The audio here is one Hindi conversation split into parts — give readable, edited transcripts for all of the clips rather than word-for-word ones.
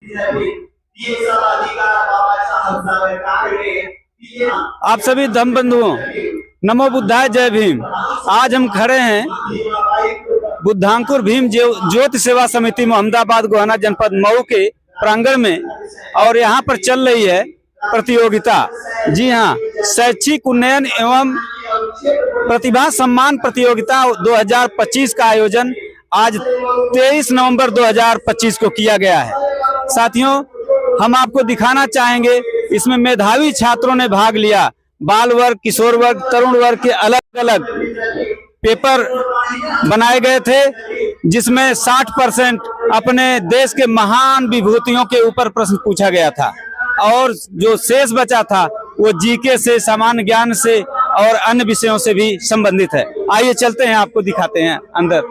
ये सब अधिकार बाबा साहब साहब ने। आप सभी धम्म बंधुओं, नमो बुद्धाय, जय भीम। आज हम खड़े हैं बुद्धांकुर भीम ज्योति सेवा समिति मोहम्मदाबाद गोहाना जनपद मऊ के प्रांगण में, और यहाँ पर चल रही है प्रतियोगिता। जी हाँ, शैक्षिक उन्नयन एवं प्रतिभा सम्मान प्रतियोगिता 2025 का आयोजन आज 23 नवंबर 2025 को किया गया है। साथियों, हम आपको दिखाना चाहेंगे, इसमें मेधावी छात्रों ने भाग लिया। बाल वर्ग, किशोर वर्ग, तरुण वर्ग के अलग अलग पेपर बनाए गए थे, जिसमें 60% अपने देश के महान विभूतियों के ऊपर प्रश्न पूछा गया था, और जो शेष बचा था वो जीके से, सामान्य ज्ञान से और अन्य विषयों से भी संबंधित है। आइए चलते हैं, आपको दिखाते हैं अंदर।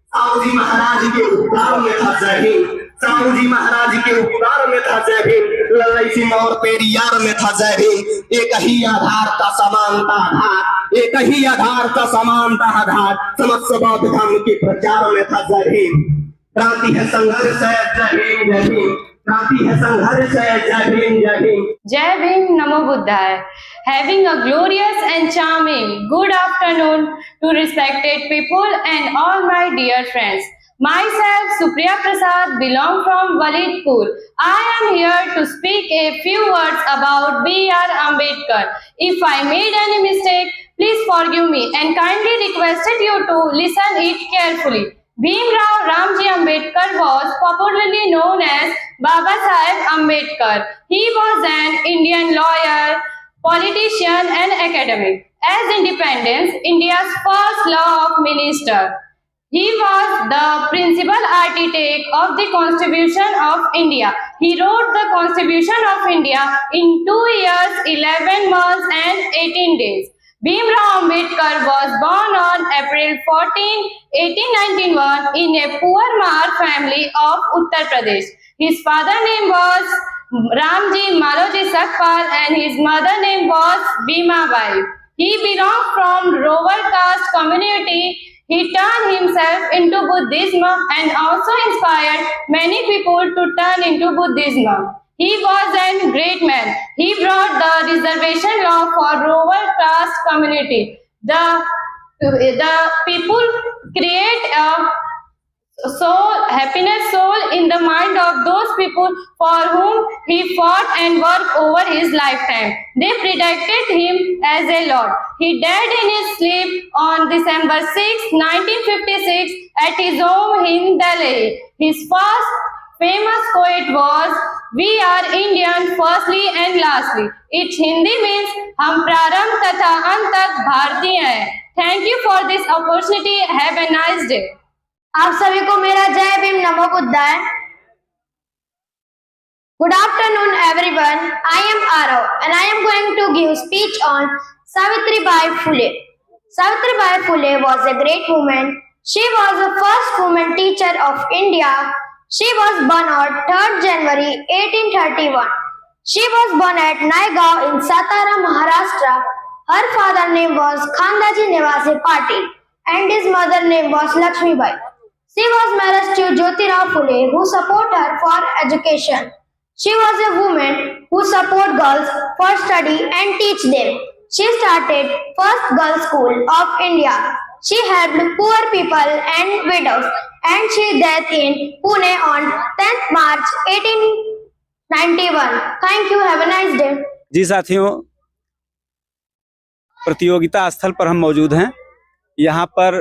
साहू जी महाराज के उपकार में था जय भीम, साहू जी महाराज के उपकार में था जय भीम, लड़ाई सिंह और पेरियार में था जय भीम। एक ही आधार का समानता आधार, एक ही आधार का समानता आधार, समस्त बौद्ध धर्म के प्रचार में था जय भीम। क्रांति है संघर्ष है, जय भीम जय भीम, क्रांति है संघर्ष है, जय भीम जय Bhim. Jai Bhim, Namo Buddhaya. Having a glorious and charming good afternoon to respected people and all my dear friends. Myself, Supriya Prasad, belong from Walidpur. I am here to speak a few words about B.R. Ambedkar. If I made any mistake, please forgive me and kindly requested you to listen it carefully. Bhimrao Ramji Ambedkar was popularly known as Baba Saheb Ambedkar. He was an Indian lawyer, politician and academic. As independence, India's first law minister, he was the principal architect of the Constitution of India. He wrote the Constitution of India in 2 years, 11 months and 18 days. Bhimrao Ambedkar was born on April 14, 1891 in a poor Mar family of Uttar Pradesh. His father's name was Ramji Maloji Sakpal and his mother's name was Bhima Bai. He belonged from rural caste community. He turned himself into Buddhism and also inspired many people to turn into Buddhism. He was a great man. He brought the reservation law for rural caste community. The people create a happiness soul in the mind of those people for whom he fought and worked over his lifetime. They predicted him as a lord. He died in his sleep on December 6, 1956 at his home in Delhi. His first famous quote was, "We are Indian firstly and lastly." It Hindi means हम प्रारंभ तथा अंत तक भारतीय हैं. Thank you for this opportunity. Have a nice day. आप सभी को मेरा जय भीम, नमो बुद्धाय। Good afternoon everyone. I am Arav and I am going to give speech on Savitribai Phule. Savitribai Phule was a great woman. She was the first woman teacher of India. She was born on 3rd January 1831. She was born at Naigaon in Satara, Maharashtra. Her father's name was Khandaji Nivasi Patil and his mother's name was Lakshmi Bai. She was married to Jyotirao Phule, who supported her for education. She was a woman who supported girls for study and teach them. She started first girls' school of India. She helped poor people and widows, and she died in Pune on 10th March 1891. Thank you. Have a nice day. जी साथियों, प्रतियोगिता स्थल पर हम मौजूद हैं। यहाँ पर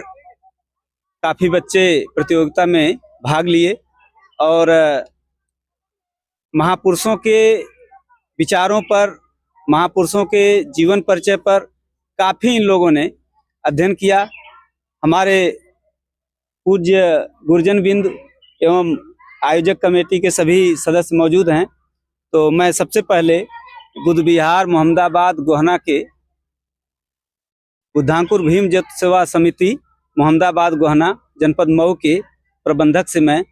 काफ़ी बच्चे प्रतियोगिता में भाग लिए और महापुरुषों के विचारों पर, महापुरुषों के जीवन परिचय पर काफ़ी इन लोगों ने अध्ययन किया। हमारे पूज्य गुरुजन बिंद एवं आयोजक कमेटी के सभी सदस्य मौजूद हैं। तो मैं सबसे पहले बुद्ध विहार मोहम्मदाबाद गोहाना के बुद्धांकुर भीम ज्योति सेवा समिति मोहम्मदाबाद गोहाना जनपद मऊ के प्रबंधक से मैं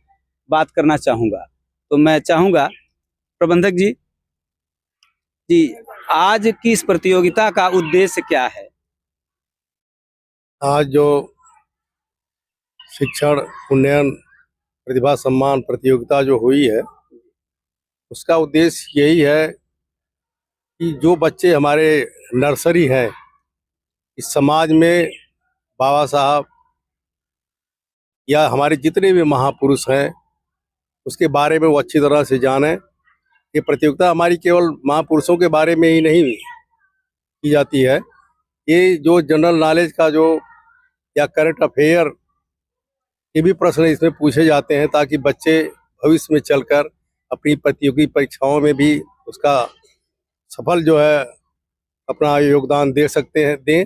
बात करना चाहूँगा। तो मैं चाहूँगा प्रबंधक जी, आज की इस प्रतियोगिता का उद्देश्य क्या है? आज जो शिक्षण उन्नयन प्रतिभा सम्मान प्रतियोगिता जो हुई है, उसका उद्देश्य यही है कि जो बच्चे हमारे नर्सरी हैं, इस समाज में बाबा साहब या हमारे जितने भी महापुरुष हैं उसके बारे में वो अच्छी तरह से जाने। ये प्रतियोगिता हमारी केवल महापुरुषों के बारे में ही नहीं की जाती है, ये जो जनरल नॉलेज का जो या करंट अफेयर के भी प्रश्न इसमें पूछे जाते हैं, ताकि बच्चे भविष्य में चलकर अपनी प्रतियोगी परीक्षाओं में भी उसका सफल जो है अपना योगदान दे सकते हैं दें।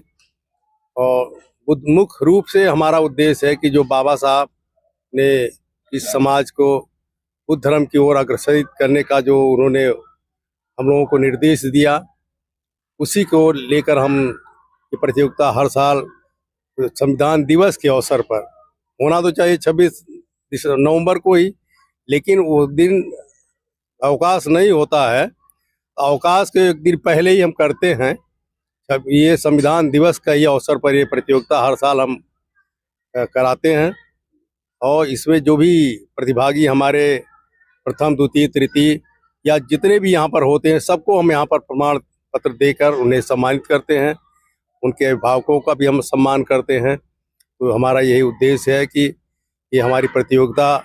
और मुख्य रूप से हमारा उद्देश्य है कि जो बाबा साहब ने इस समाज को बुद्ध धर्म की ओर अग्रसरित करने का जो उन्होंने हम लोगों को निर्देश दिया, उसी को लेकर हम ये प्रतियोगिता हर साल संविधान दिवस के अवसर पर, होना तो चाहिए 26 नवंबर को ही, लेकिन वो दिन अवकाश नहीं होता है, अवकाश के एक दिन पहले ही हम करते हैं। अब ये संविधान दिवस का ही अवसर पर ये प्रतियोगिता हर साल हम कराते हैं। और इसमें जो भी प्रतिभागी हमारे प्रथम द्वितीय तृतीय या जितने भी यहाँ पर होते हैं, सबको हम यहाँ पर प्रमाण पत्र देकर उन्हें सम्मानित करते हैं। उनके अभिभावकों का भी हम सम्मान करते हैं। तो हमारा यही उद्देश्य है कि ये हमारी प्रतियोगिता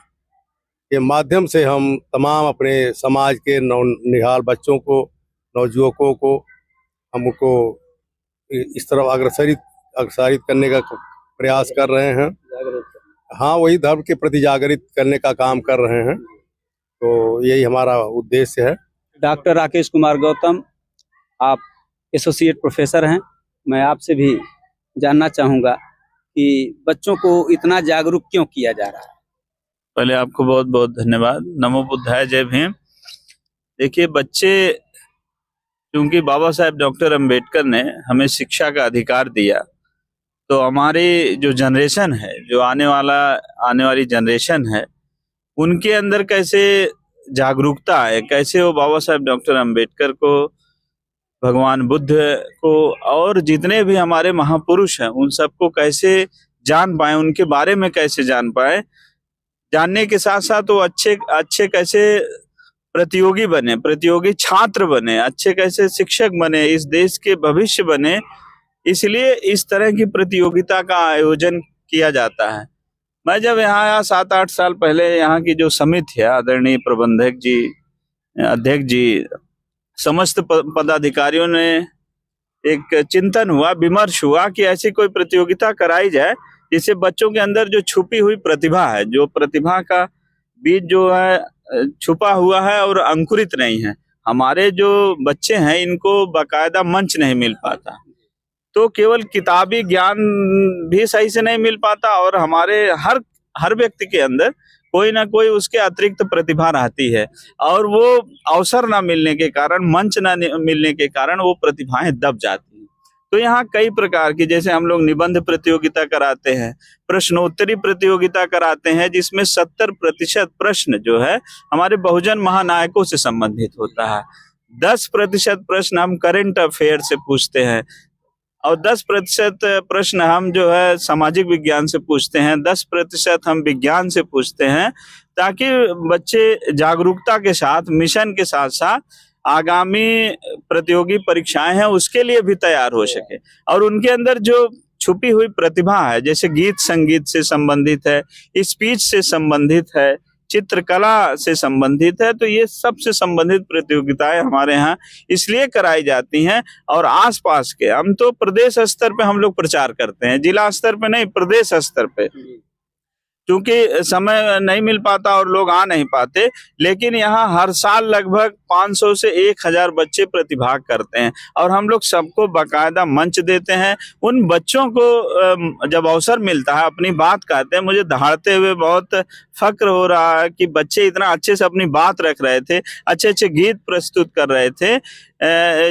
के माध्यम से हम तमाम अपने समाज के नौनिहाल बच्चों को, नवयुवकों को, हम उनको इस तरफ अग्रसरित करने का प्रयास कर रहे हैं। हाँ, वही धर्म के प्रति जागृत करने का काम कर रहे हैं। तो यही हमारा उद्देश्य है। डॉक्टर राकेश कुमार गौतम, आप एसोसिएट प्रोफेसर हैं। मैं आपसे भी जानना चाहूँगा कि बच्चों को इतना जागरूक क्यों किया जा रहा है। पहले आपको बहुत बहुत धन्यवाद। नमो बुद्धाय, जय भीम। देखिए, बच्चे, क्योंकि बाबा साहेब डॉक्टर अंबेडकर ने हमें शिक्षा का अधिकार दिया, तो हमारी जो जनरेशन है, जो आने वाली जनरेशन है, उनके अंदर कैसे जागरूकता है, कैसे वो बाबा साहेब डॉक्टर अंबेडकर को, भगवान बुद्ध को और जितने भी हमारे महापुरुष हैं उन सबको कैसे जान पाए, उनके बारे में कैसे जान पाए। जानने के साथ साथ वो अच्छे कैसे प्रतियोगी बने, प्रतियोगी छात्र बने, अच्छे कैसे शिक्षक बने, इस देश के भविष्य बने। इसलिए इस तरह की प्रतियोगिता का आयोजन किया जाता है। मैं जब यहाँ आया 7-8 साल पहले, यहाँ की जो समिति है, आदरणीय प्रबंधक जी, अध्यक्ष जी, समस्त पदाधिकारियों ने एक चिंतन हुआ, विमर्श हुआ कि ऐसी कोई प्रतियोगिता कराई जाए जिससे बच्चों के अंदर जो छुपी हुई प्रतिभा है, जो प्रतिभा का बीज जो है छुपा हुआ है और अंकुरित नहीं है, हमारे जो बच्चे हैं इनको बाकायदा मंच नहीं मिल पाता। तो केवल किताबी ज्ञान भी सही से नहीं मिल पाता और हमारे हर व्यक्ति के अंदर कोई ना कोई उसके अतिरिक्त प्रतिभा रहती है, और वो अवसर ना मिलने के कारण, मंच ना मिलने के कारण वो प्रतिभाएं दब जाती हैं। तो यहाँ कई प्रकार की, जैसे हम लोग निबंध प्रतियोगिता कराते हैं, प्रश्नोत्तरी प्रतियोगिता कराते हैं, जिसमें 70% प्रश्न जो है हमारे बहुजन महानायकों से संबंधित होता है। 10% प्रश्न हम करंट अफेयर से पूछते हैं और 10% प्रश्न हम जो है सामाजिक विज्ञान से पूछते हैं, 10% हम विज्ञान से पूछते हैं, ताकि बच्चे जागरूकता के साथ, मिशन के साथ साथ आगामी प्रतियोगी परीक्षाएं हैं उसके लिए भी तैयार हो सके। और उनके अंदर जो छुपी हुई प्रतिभा है, जैसे गीत संगीत से संबंधित है, स्पीच से संबंधित है, चित्रकला से संबंधित है, तो ये सबसे संबंधित प्रतियोगिताएं हमारे यहाँ इसलिए कराई जाती हैं। और आसपास के, हम तो प्रदेश स्तर पे हम लोग प्रचार करते हैं, जिला स्तर पे नहीं, प्रदेश स्तर पे, क्योंकि समय नहीं मिल पाता और लोग आ नहीं पाते। लेकिन यहाँ हर साल लगभग 500 से 1000 बच्चे प्रतिभाग करते हैं और हम लोग सबको बाकायदा मंच देते हैं। उन बच्चों को जब अवसर मिलता है, अपनी बात कहते हैं, मुझे दहाड़ते हुए बहुत फक्र हो रहा है कि बच्चे इतना अच्छे से अपनी बात रख रहे थे, अच्छे अच्छे गीत प्रस्तुत कर रहे थे,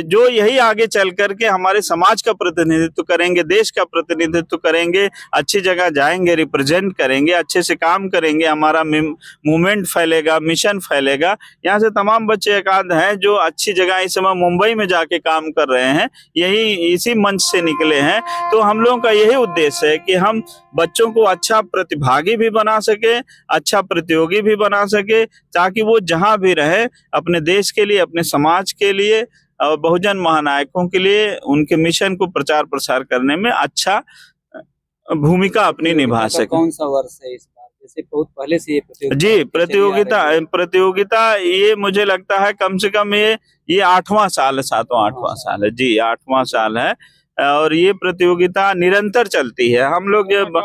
जो यही आगे चल करके हमारे समाज का प्रतिनिधित्व करेंगे, देश का प्रतिनिधित्व करेंगे, अच्छी जगह जाएंगे, रिप्रेजेंट करेंगे, अच्छे से काम करेंगे, हमारा मूवमेंट फैलेगा, मिशन फैलेगा। यहाँ से तमाम बच्चे आध हैं जो अच्छी जगह इस समय मुंबई में जाके काम कर रहे हैं, यही इसी मंच से निकले हैं। तो हम लोगों का यही उद्देश्य है कि हम बच्चों को अच्छा प्रतिभागी भी बना सके, अच्छा प्रतियोगी भी बना सके, ताकि वो जहां भी रहे अपने देश के लिए, अपने समाज के लिए और बहुजन महानायकों के लिए उनके मिशन को प्रचार प्रसार करने में अच्छा भूमिका अपनी निभा सके। कौन सा वर्ष है इस बार? जैसे बहुत पहले से ये जी, प्रतियोगिता ये मुझे लगता है कम से कम ये 8वां साल है, 7वां साल है जी, 8वां साल है। और ये प्रतियोगिता निरंतर चलती है। हम लोग जब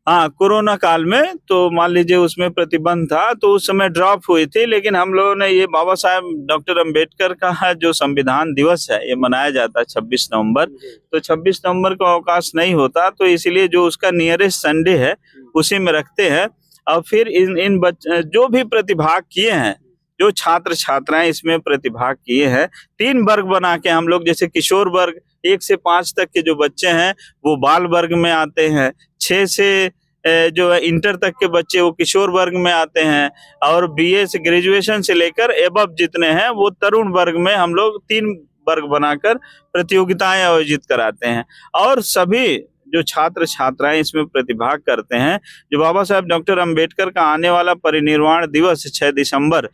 कोरोना काल में तो मान लीजिए उसमें प्रतिबंध था तो उस समय ड्रॉप हुई थी, लेकिन हम लोगों ने ये बाबा साहब डॉक्टर अंबेडकर का जो संविधान दिवस है ये मनाया जाता है 26 नवंबर, तो 26 नवंबर को अवकाश नहीं होता, तो इसलिए जो उसका नियरेस्ट संडे है उसी में रखते हैं। और फिर इन जो भी प्रतिभाग किए हैं, जो छात्र छात्राएं इसमें प्रतिभाग किए हैं, 3 वर्ग बना के हम लोग, जैसे किशोर वर्ग 1 से 5 तक के जो बच्चे हैं वो बाल वर्ग में आते हैं, 6 से जो है इंटर तक के बच्चे वो किशोर वर्ग में आते हैं, और बीए से ग्रेजुएशन से लेकर एबव जितने हैं वो तरुण वर्ग में हम लोग 3 वर्ग बनाकर प्रतियोगिताएं आयोजित कराते हैं। और सभी जो छात्र छात्राएं इसमें प्रतिभाग करते हैं, जो बाबा साहब डॉक्टर अंबेडकर का आने वाला परिनिर्वाण दिवस 6 दिसंबर,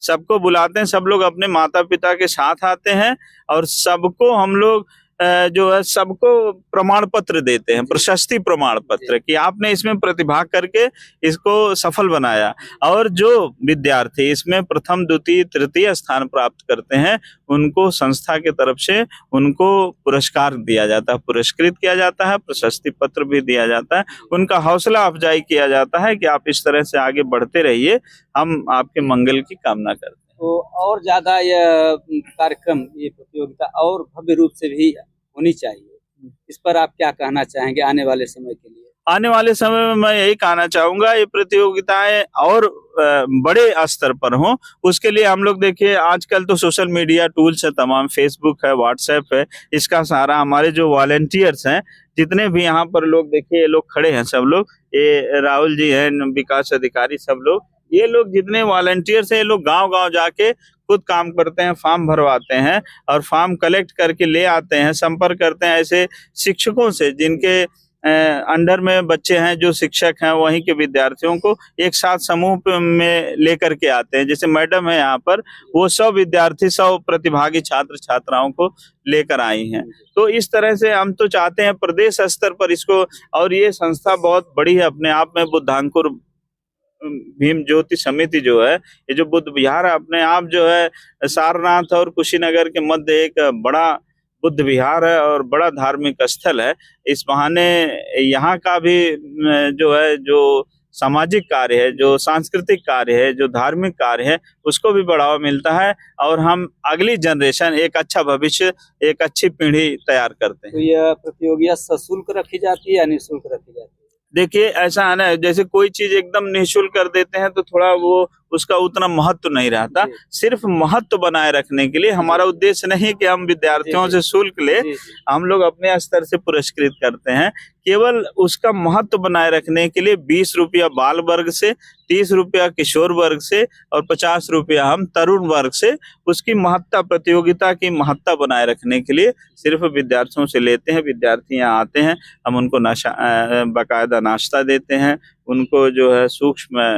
सबको बुलाते हैं, सब लोग अपने माता पिता के साथ आते हैं और सबको हम लोग जो है सबको प्रमाण पत्र देते हैं, प्रशस्ति प्रमाण पत्र, कि आपने इसमें प्रतिभाग करके इसको सफल बनाया। और जो विद्यार्थी इसमें प्रथम द्वितीय तृतीय स्थान प्राप्त करते हैं उनको संस्था के तरफ से उनको पुरस्कार दिया जाता है, पुरस्कृत किया जाता है, प्रशस्ति पत्र भी दिया जाता है, उनका हौसला अफजाई किया जाता है कि आप इस तरह से आगे बढ़ते रहिए, हम आपके मंगल की कामना करते हैं। तो और ज्यादा यह कार्यक्रम, ये प्रतियोगिता और भव्य रूप से भी होनी चाहिए, इस पर आप क्या कहना चाहेंगे आने वाले समय के लिए? आने वाले समय में मैं यही कहना चाहूंगा, ये प्रतियोगिताएं और बड़े स्तर पर हों, उसके लिए हम लोग देखिए आजकल तो सोशल मीडिया टूल्स है, तमाम फेसबुक है, व्हाट्सएप है, इसका सहारा हमारे जो वॉलेंटियर्स हैं, जितने भी यहाँ पर लोग देखिए ये लोग खड़े हैं, सब लोग, ये राहुल जी हैं, विकास अधिकारी, सब लोग, ये लोग जितने वॉलंटियर्स हैं, ये लोग गांव-गांव जाके खुद काम करते हैं, फॉर्म भरवाते हैं और फॉर्म कलेक्ट करके ले आते हैं, संपर्क करते हैं ऐसे शिक्षकों से जिनके अंडर में बच्चे हैं, जो शिक्षक हैं वहीं के विद्यार्थियों को एक साथ समूह में लेकर के आते हैं। जैसे मैडम है यहाँ पर, वो 100 विद्यार्थी 100 प्रतिभागी छात्र छात्राओं को लेकर आई हैं। तो इस तरह से हम तो चाहते हैं प्रदेश स्तर पर इसको, और ये संस्था बहुत बड़ी है अपने आप में, बुद्धांकुर भीम ज्योति समिति जो है, ये जो बुद्ध विहार है अपने आप जो है सारनाथ और कुशीनगर के मध्य एक बड़ा बुद्ध विहार है और बड़ा धार्मिक स्थल है। इस बहाने यहाँ का भी जो है, जो सामाजिक कार्य है, जो सांस्कृतिक कार्य है, जो धार्मिक कार्य है, उसको भी बढ़ावा मिलता है और हम अगली जनरेशन, एक अच्छा भविष्य, एक अच्छी पीढ़ी तैयार करते हैं। तो यह प्रतियोगिता सशुल्क रखी जाती है या निःशुल्क रखी जाती है? देखिए ऐसा है ना, जैसे कोई चीज एकदम निःशुल्क कर देते हैं तो थोड़ा वो उसका उतना महत्व नहीं रहता। सिर्फ महत्व बनाए रखने के लिए हमारा उद्देश्य नहीं कि हम विद्यार्थियों से शुल्क ले, हम लोग अपने स्तर से पुरस्कृत करते हैं। केवल उसका महत्व बनाए रखने के लिए 20 रुपया बाल वर्ग से, 30 रुपया किशोर वर्ग से और 50 रुपया हम तरुण वर्ग से उसकी महत्ता, प्रतियोगिता की महत्ता बनाए रखने के लिए सिर्फ विद्यार्थियों से लेते हैं। विद्यार्थी यहाँ आते हैं, हम उनको बाकायदा नाश्ता देते हैं, उनको जो है सूक्ष्म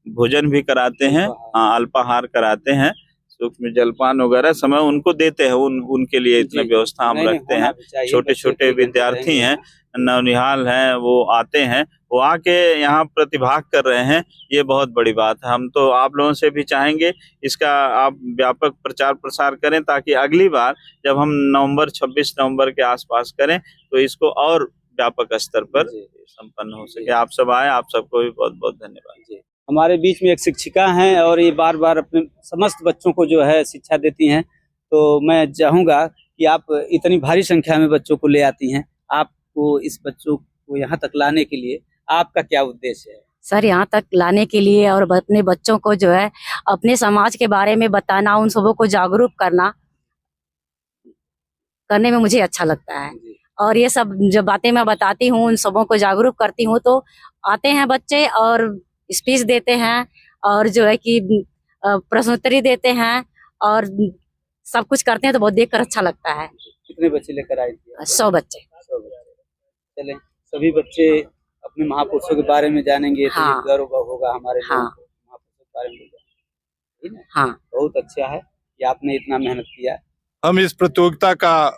भोजन भी कराते हैं, अल्पाहार कराते हैं, सूक्ष्म जलपान वगैरह समय उनको देते हैं। उनके लिए इतने व्यवस्था हम रखते हैं। छोटे छोटे विद्यार्थी हैं, नवनिहाल हैं, वो आते हैं, वो आके यहाँ प्रतिभाग कर रहे हैं, ये बहुत बड़ी बात है। हम तो आप लोगों से भी चाहेंगे इसका आप व्यापक प्रचार प्रसार करें, ताकि अगली बार जब हम 26 नवंबर के आसपास करें तो इसको और व्यापक स्तर पर संपन्न हो सके। आप सब आए, आप सबको भी बहुत बहुत धन्यवाद। हमारे बीच में एक शिक्षिका हैं और ये बार बार अपने समस्त बच्चों को जो है शिक्षा देती हैं, तो मैं चाहूँगा कि आप इतनी भारी संख्या में बच्चों को ले आती हैं, आपको इस बच्चों को यहाँ तक लाने के लिए आपका क्या उद्देश्य है? सर, यहाँ तक लाने के लिए और अपने बच्चों को जो है अपने समाज के बारे में बताना, उन सबों को जागरूक करने में मुझे अच्छा लगता है। और ये सब जो बातें मैं बताती हूँ, उन सबों को जागरूक करती हूँ, तो आते हैं बच्चे और स्पीच देते हैं और जो है कि प्रश्नोत्तरी देते हैं और सब कुछ करते हैं, तो बहुत देखकर अच्छा लगता है। कितने बच्चे लेकर आए थे? 100 बच्चे। 100 बच्चे। चलें, सभी बच्चे अपने महापुरुषों के बारे में जानेंगे, तो हाँ। ये गर्व होगा हमारे हाँ। लोगों को, महापुरुषों के बारे में जानेंगे। ठीक है? हाँ, बहुत अच्छा है कि आपने इतना मेहनत किया। हम इस प्रतियोगिता का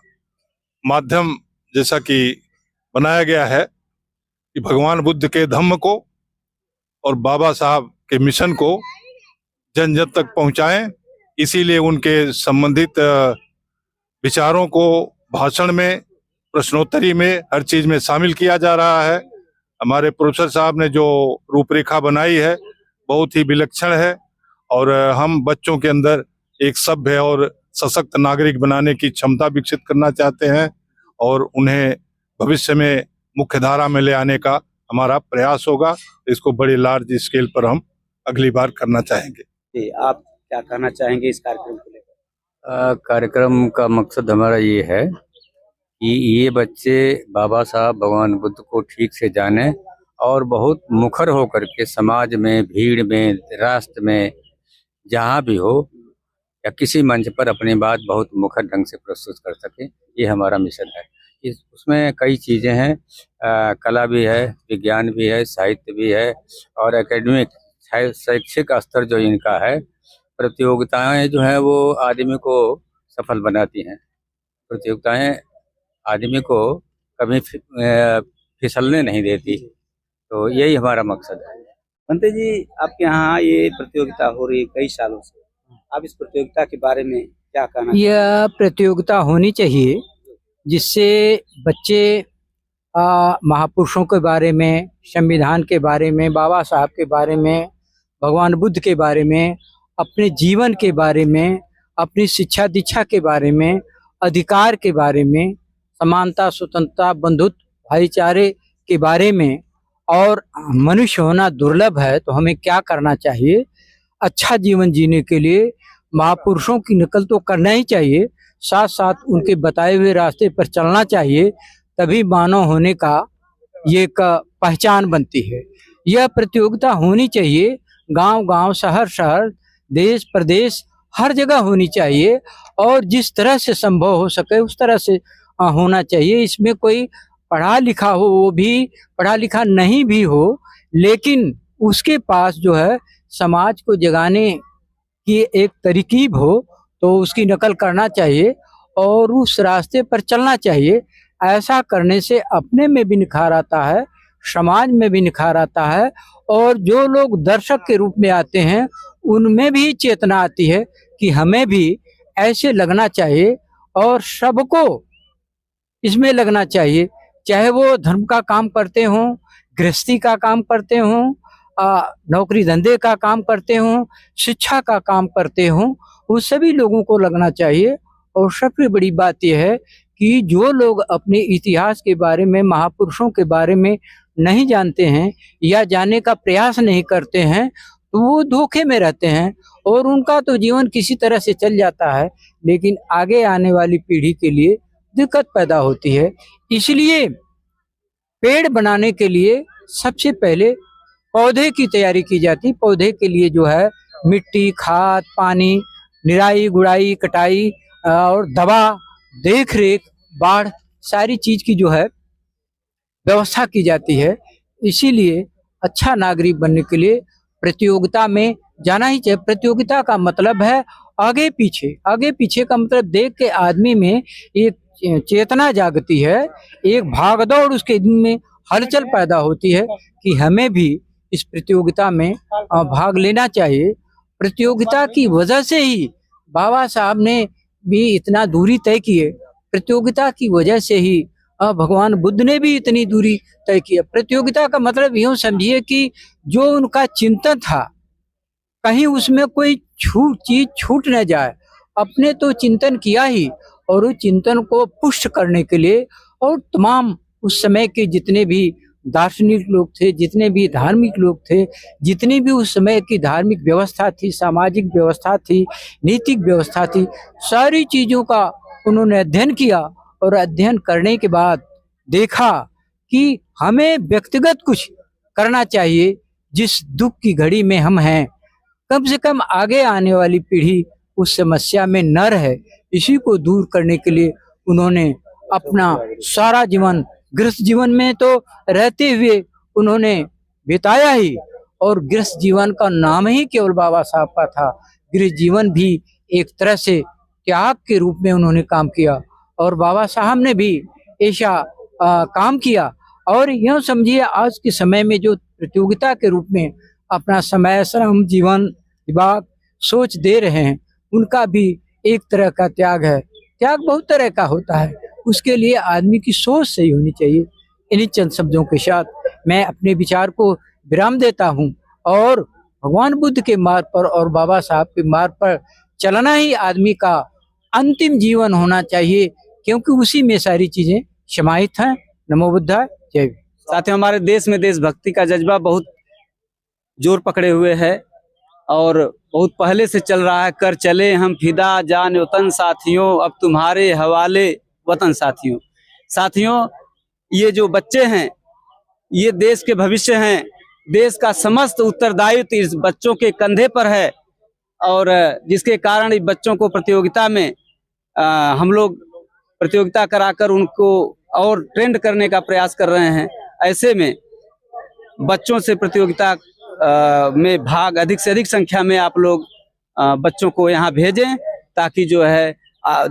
माध्यम जैसा कि बनाया गया है कि भगवान बुद्ध के धम्म को और बाबा साहब के मिशन को जन जन तक पहुंचाएं, इसीलिए उनके संबंधित विचारों को भाषण में, प्रश्नोत्तरी में, हर चीज में शामिल किया जा रहा है। हमारे प्रोफेसर साहब ने जो रूपरेखा बनाई है बहुत ही विलक्षण है और हम बच्चों के अंदर एक सभ्य और सशक्त नागरिक बनाने की क्षमता विकसित करना चाहते हैं और उन्हें भविष्य में मुख्य धारा में ले आने का हमारा प्रयास होगा। इसको बड़े लार्ज स्केल पर हम अगली बार करना चाहेंगे। जी, आप क्या कहना चाहेंगे इस कार्यक्रम को लेकर? कार्यक्रम का मकसद हमारा ये है कि ये बच्चे बाबा साहब भगवान बुद्ध को ठीक से जाने और बहुत मुखर होकर के समाज में, भीड़ में, राष्ट्र में, जहाँ भी हो या किसी मंच पर अपनी बात बहुत मुखर ढंग से प्रस्तुत कर सके। ये हमारा मिशन है। उसमें कई चीज़ें हैं, कला भी है, विज्ञान भी है, साहित्य भी है और एकेडमिक शैक्षिक स्तर जो इनका है। प्रतियोगिताएं जो है वो आदमी को सफल बनाती हैं। प्रतियोगिताएं आदमी को कभी फिसलने नहीं देती, तो यही हमारा मकसद है। पंते जी, आपके यहाँ ये प्रतियोगिता हो रही है कई सालों से, आप इस प्रतियोगिता के बारे में क्या कहना? यह प्रतियोगिता होनी चाहिए जिससे बच्चे महापुरुषों के बारे में, संविधान के बारे में, बाबा साहब के बारे में, भगवान बुद्ध के बारे में, अपने जीवन के बारे में, अपनी शिक्षा दीक्षा के बारे में, अधिकार के बारे में, समानता, स्वतंत्रता, बंधुत्व, भाईचारे के बारे में और मनुष्य होना दुर्लभ है तो हमें क्या करना चाहिए, अच्छा जीवन जीने के लिए महापुरुषों की नकल तो करना ही चाहिए, साथ साथ उनके बताए हुए रास्ते पर चलना चाहिए, तभी मानव होने का ये एक पहचान बनती है। यह प्रतियोगिता होनी चाहिए, गांव गांव, शहर शहर, देश प्रदेश, हर जगह होनी चाहिए और जिस तरह से संभव हो सके उस तरह से होना चाहिए। इसमें कोई पढ़ा लिखा हो, वो भी पढ़ा लिखा नहीं भी हो, लेकिन उसके पास जो है समाज को जगाने की एक तरकीब हो तो उसकी नकल करना चाहिए और उस रास्ते पर चलना चाहिए। ऐसा करने से अपने में भी निखार आता है, समाज में भी निखार आता है और जो लोग दर्शक के रूप में आते हैं उनमें भी चेतना आती है कि हमें भी ऐसे लगना चाहिए और सबको इसमें लगना चाहिए, चाहे वो धर्म का काम करते हों, गृहस्थी का काम करते हों, नौकरी धंधे का काम करते हों, शिक्षा का काम करते हों, उन सभी लोगों को लगना चाहिए। और सबसे बड़ी बात यह है कि जो लोग अपने इतिहास के बारे में, महापुरुषों के बारे में नहीं जानते हैं या जानने का प्रयास नहीं करते हैं तो वो धोखे में रहते हैं और उनका तो जीवन किसी तरह से चल जाता है, लेकिन आगे आने वाली पीढ़ी के लिए दिक्कत पैदा होती है। इसलिए पेड़ बनाने के लिए सबसे पहले पौधे की तैयारी की जाती। पौधे के लिए जो है मिट्टी, खाद, पानी, निराई गुड़ाई, कटाई और दवा, देख रेख, बाढ़, सारी चीज की जो है व्यवस्था की जाती है। इसीलिए अच्छा नागरिक बनने के लिए प्रतियोगिता में जाना ही चाहिए। प्रतियोगिता का मतलब है आगे पीछे। आगे पीछे का मतलब देख के आदमी में एक चेतना जागती है, एक भागदौड़ उसके दिन में हलचल पैदा होती है कि हमें भी इस प्रतियोगिता में भाग लेना चाहिए। प्रतियोगिता की वजह से ही बाबा साहब ने भी इतना दूरी तय की है। प्रतियोगिता की वजह से ही भगवान बुद्ध ने भी इतनी दूरी तय की है। प्रतियोगिता का मतलब यूं समझिए कि जो उनका चिंतन था कहीं उसमें कोई चीज छूट न जाए। अपने तो चिंतन किया ही और उस चिंतन को पुष्ट करने के लिए और तमाम उस समय के जितने भी दार्शनिक लोग थे, जितने भी धार्मिक लोग थे, जितनी भी उस समय की धार्मिक व्यवस्था थी, सामाजिक व्यवस्था थी, नीतिक व्यवस्था थी, सारी चीजों का उन्होंने अध्ययन किया और अध्ययन करने के बाद देखा कि हमें व्यक्तिगत कुछ करना चाहिए। जिस दुख की घड़ी में हम हैं, कम से कम आगे आने वाली पीढ़ी उस समस्या में न रहे, इसी को दूर करने के लिए उन्होंने अपना सारा जीवन, गृहस्थ जीवन में तो रहते हुए उन्होंने बिताया ही, और गृहस्थ जीवन का नाम ही केवल बाबा साहब का था। गृहस्थ जीवन भी एक तरह से त्याग के रूप में उन्होंने काम किया, और बाबा साहब ने भी ऐसा काम किया। और यह समझिए आज के समय में जो प्रतियोगिता के रूप में अपना समय, श्रम, जीवन, दिमाग, सोच दे रहे हैं, उनका भी एक तरह का त्याग है। त्याग बहुत तरह का होता है, उसके लिए आदमी की सोच सही होनी चाहिए। इन्हीं चंद शब्दों के साथ मैं अपने विचार को विराम देता हूँ, और भगवान बुद्ध के मार्ग पर और बाबा साहब के मार्ग पर चलना ही आदमी का अंतिम जीवन होना चाहिए, क्योंकि उसी में सारी चीजें समाहित हैं। नमो बुद्धाय, जय भीम। साथियों, हमारे देश में देशभक्ति का जज्बा बहुत जोर पकड़े हुए है और बहुत पहले से चल रहा है। कर चले हम फिदा जान वतन साथियों, अब तुम्हारे हवाले वतन साथियों। साथियों, ये जो बच्चे हैं ये देश के भविष्य हैं। देश का समस्त उत्तरदायित्व इस बच्चों के कंधे पर है, और जिसके कारण इस बच्चों को प्रतियोगिता में हम लोग प्रतियोगिता कराकर उनको और ट्रेंड करने का प्रयास कर रहे हैं। ऐसे में बच्चों से प्रतियोगिता में भाग अधिक से अधिक संख्या में आप लोग बच्चों को यहाँ भेजें, ताकि जो है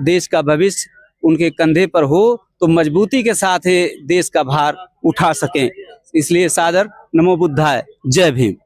देश का भविष्य उनके कंधे पर हो तो मजबूती के साथ ही देश का भार उठा सकें। इसलिए सादर नमो बुद्धाय, जय भीम।